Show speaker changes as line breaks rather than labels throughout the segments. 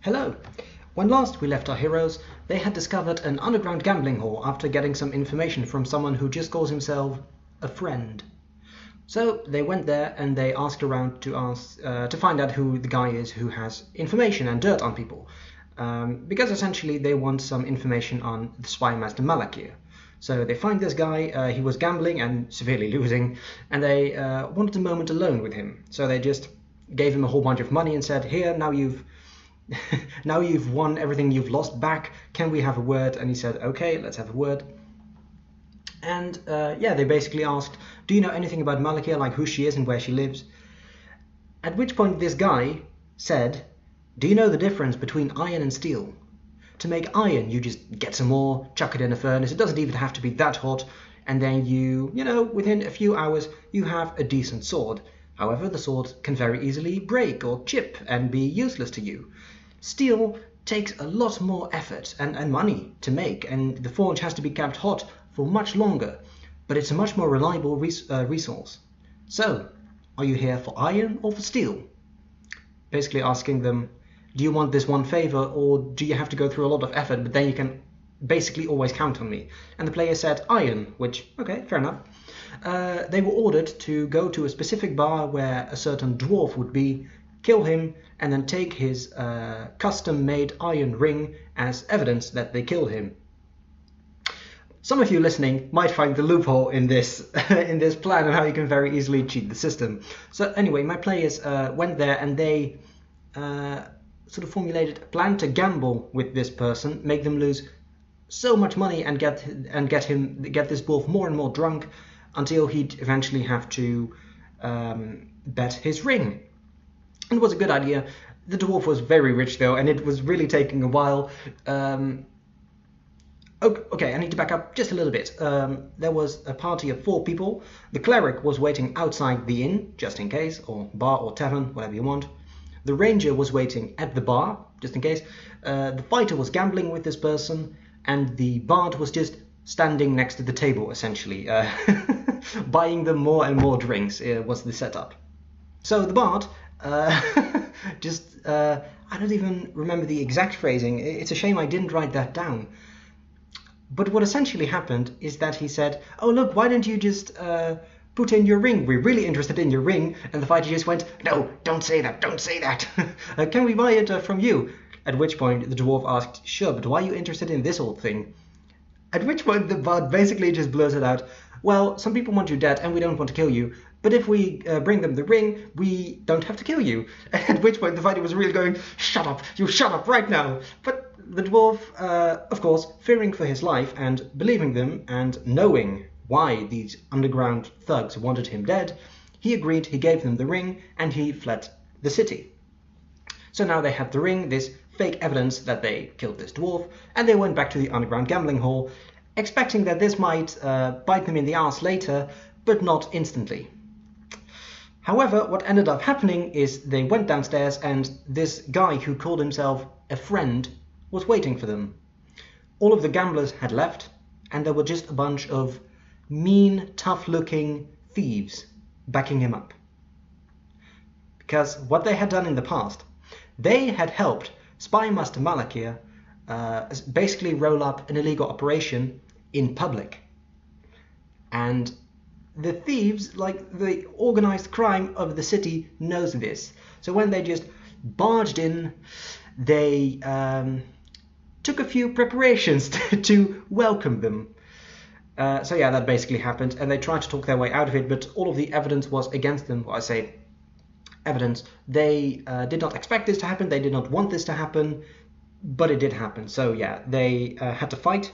Hello! When last we left our heroes, they had discovered an underground gambling hall after getting some information from someone who just calls himself a friend. So they went there and they asked around to find out who the guy is who has information and dirt on people. Because essentially they want some information on the spy master Malakir. So they find this guy, he was gambling and severely losing, and they wanted a moment alone with him. So they just gave him a whole bunch of money and said, here, now you've won everything you've lost back, can we have a word? And he said, okay, let's have a word. And yeah, they basically asked, do you know anything about Malakir, like who she is and where she lives? At which point this guy said, do you know the difference between iron and steel? To make iron, you just get some ore, chuck it in a furnace, it doesn't even have to be that hot, and then you know, within a few hours, you have a decent sword. However, the sword can very easily break or chip and be useless to you. Steel takes a lot more effort and money to make, and the forge has to be kept hot for much longer, but it's a much more reliable resource. So, are you here for iron or for steel? Basically asking them, do you want this one favor, or do you have to go through a lot of effort, but then you can basically always count on me? And the player said iron, which, okay, fair enough. They were ordered to go to a specific bar where a certain dwarf would be, kill him, and then take his custom-made iron ring as evidence that they killed him. Some of you listening might find the loophole in this in this plan and how you can very easily cheat the system. So anyway, my players went there and they sort of formulated a plan to gamble with this person, make them lose so much money and get this dwarf more and more drunk until he'd eventually have to bet his ring. And it was a good idea. The dwarf was very rich though, and it was really taking a while. Okay, I need to back up just a little bit. There was a party of 4 people. The cleric was waiting outside the inn, just in case, or bar or tavern, whatever you want. The ranger was waiting at the bar, just in case. The fighter was gambling with this person, and the bard was just standing next to the table, essentially, buying them more and more drinks was the setup. So the bard I don't even remember the exact phrasing. It's a shame I didn't write that down. But what essentially happened is that he said, oh look, why don't you just put in your ring? We're really interested in your ring. And the fighter just went, no, don't say that, don't say that. Can we buy it from you? At which point the dwarf asked, sure, but why are you interested in this old thing? At which point the bard basically just blurted out, well, some people want you dead and we don't want to kill you. But if we bring them the ring, we don't have to kill you. At which point the fighter was really going, shut up, you shut up right now. But the dwarf, of course, fearing for his life and believing them and knowing why these underground thugs wanted him dead, he agreed, he gave them the ring, and he fled the city. So now they had the ring, this fake evidence that they killed this dwarf, and they went back to the underground gambling hall, expecting that this might bite them in the ass later, but not instantly. However, what ended up happening is they went downstairs and this guy who called himself a friend was waiting for them. All of the gamblers had left and there were just a bunch of mean, tough-looking thieves backing him up. Because what they had done in the past, they had helped Spy Master Malakir basically roll up an illegal operation in public. And the thieves, like the organized crime of the city, knows this. So when they just barged in, they took a few preparations to welcome them. So yeah, that basically happened, and they tried to talk their way out of it, but all of the evidence was against them. Well, I say evidence. They did not expect this to happen, they did not want this to happen, but it did happen. So yeah, they had to fight,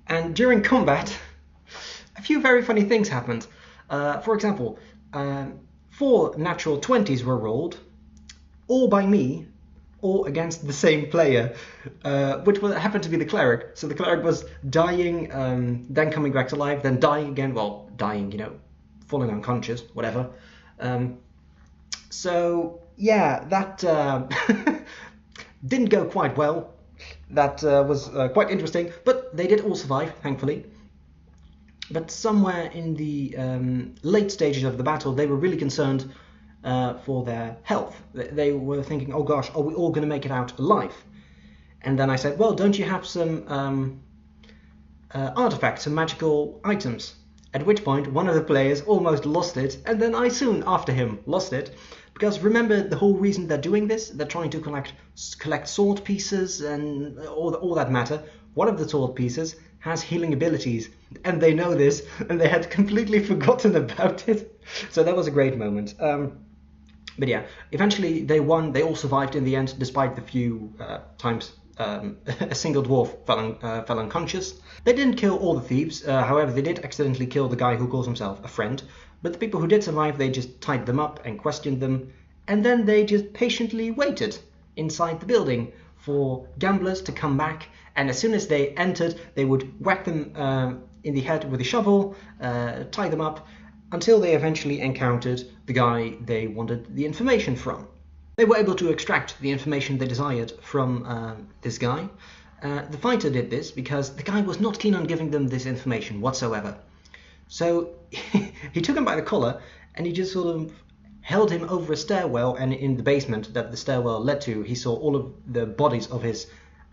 and during combat, a few very funny things happened. For example, 4 natural 20s were rolled, all by me, all against the same player, which happened to be the cleric. So the cleric was dying, then coming back to life, then dying again. Well, dying, you know, falling unconscious, whatever. So yeah, that didn't go quite well. That was quite interesting, but they did all survive, thankfully. But somewhere in the late stages of the battle, they were really concerned for their health. They were thinking, oh gosh, are we all going to make it out alive? And then I said, well, don't you have some artifacts, some magical items? At which point one of the players almost lost it, and then I soon after him lost it. Because remember the whole reason they're doing this? They're trying to collect sword pieces and all that matter. One of the sword pieces has healing abilities, and they know this, and they had completely forgotten about it. So that was a great moment. But yeah, eventually they won. They all survived in the end, despite the few times a single dwarf fell unconscious. They didn't kill all the thieves, however they did accidentally kill the guy who calls himself a friend. But the people who did survive, they just tied them up and questioned them, and then they just patiently waited inside the building for gamblers to come back, and as soon as they entered, they would whack them in the head with a shovel, tie them up, until they eventually encountered the guy they wanted the information from. They were able to extract the information they desired from this guy. The fighter did this because the guy was not keen on giving them this information whatsoever. So he took him by the collar and he just sort of held him over a stairwell, and in the basement that the stairwell led to, he saw all of the bodies of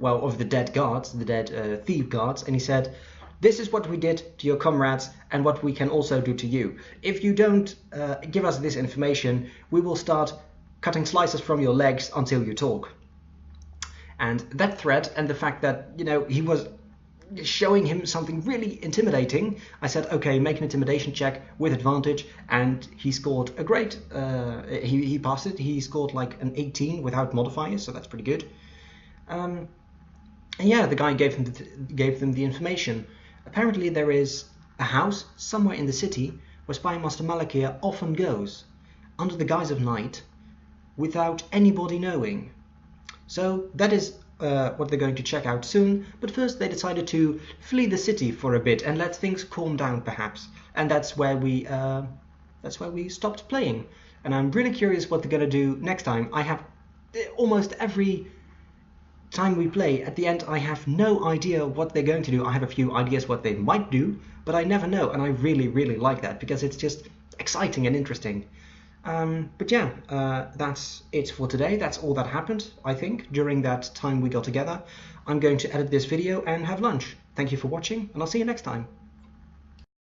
of the dead guards, the dead thief guards, and he said, this is what we did to your comrades and what we can also do to you. If you don't give us this information, we will start cutting slices from your legs until you talk. And that threat and the fact that, he was showing him something really intimidating, I said, okay, make an intimidation check with advantage, and he scored a great, he passed it. He scored like an 18 without modifiers, so that's pretty good. And yeah, the guy gave them the information. Apparently there is a house somewhere in the city where Spy Master Malakir often goes, under the guise of night, without anybody knowing. So that is what they're going to check out soon, but first they decided to flee the city for a bit and let things calm down perhaps, and that's where we stopped playing. And I'm really curious what they're going to do next time. I have almost every time we play, at the end I have no idea what they're going to do. I have a few ideas what they might do, but I never know, and I really like that because it's just exciting and interesting. But yeah, that's it for today. That's all that happened, I think, during that time we got together. I'm going to edit this video and have lunch. Thank you for watching, and I'll see you next time.